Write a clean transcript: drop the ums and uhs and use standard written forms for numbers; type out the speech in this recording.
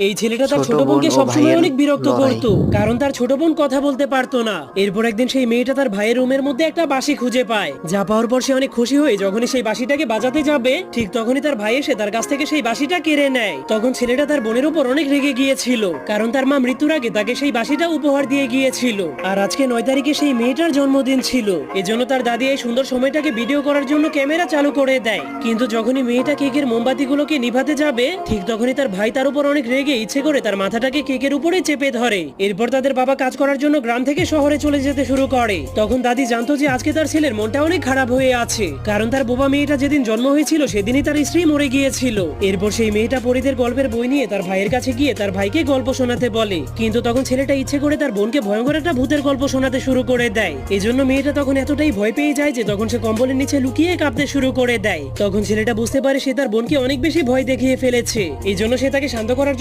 এই ছেলেটা তার ছোট ছোট বোন বোনকে ও সবসময় ভাইয়ের অনেক বিরক্ত লড়াই। করত, কারণ তার ছোট বোন কথা বলতে পারতো না। এরপর একদিন সেই মেয়েটা তার ভাইয়ের রুমের মধ্যে একটা বাঁশি খুঁজে পায়, যা পাওয়ার পর সে অনেক খুশি হয়ে যখনই সেই বাঁশিটাকে বাজাতে যাবে, ঠিক তখনই তার ভাই এসে তার কাছ থেকে সেই বাঁশিটা কেড়ে নেয়। তখন ছেলেটা তার বোনের উপর অনেক রেগে গিয়েছিল, কারণ তার মা মৃত্যুর আগে তাকে সেই বাঁশিটা উপহার দিয়ে গিয়েছিল। আর আজকে 9 তারিখে সেই মেয়েটার জন্মদিন ছিল, এজন্য তার দাদি এই সুন্দর সময়টাকে ভিডিও করার জন্য ক্যামেরা চালু করে দেয়। কিন্তু যখনই মেয়েটা কেকের মোমবাতিগুলোকে নিভাতে যাবে, ঠিক তখনই তার ভাই তার উপর অনেক রেগে ইচ্ছে করে তার মাথাটাকে কেকের উপরে চেপে ধরে। এরপর তাদের বাবা কাজ করার জন্য গ্রাম থেকে শহরে চলে যেতে শুরু করে। তখন দাদি জানতো যে আজকে তার ছেলের মনটা অনেক খারাপ হয়ে আছে, কারণ তার বোবা মেয়েটা যেদিন জন্ম হয়েছিল সেদিনই তার স্ত্রী মরে গিয়েছিল। এরপর সেই মেয়েটা পরীদের গল্পের বই নিয়ে তার ভাইয়ের কাছে গিয়ে তার ভাইকে গল্প শোনাতে বলে, কিন্তু তখন ছেলেটা ইচ্ছে করে তার বোনকে ভয়ঙ্কর একটা ভূতের গল্প শোনাতে শুরু করে দেয়। এজন্য মেয়েটা তখন এতটাই ভয় পেয়ে যায় যে তখন সে কম্বলের নিচে লুকিয়ে কাঁপতে শুরু করে দেয়। তখন ছেলেটা বুঝতে পারে সে তার বোনকে অনেক বেশি ভয় দেখিয়ে ফেলেছে, এই জন্য সে তাকে শান্ত করার জন্য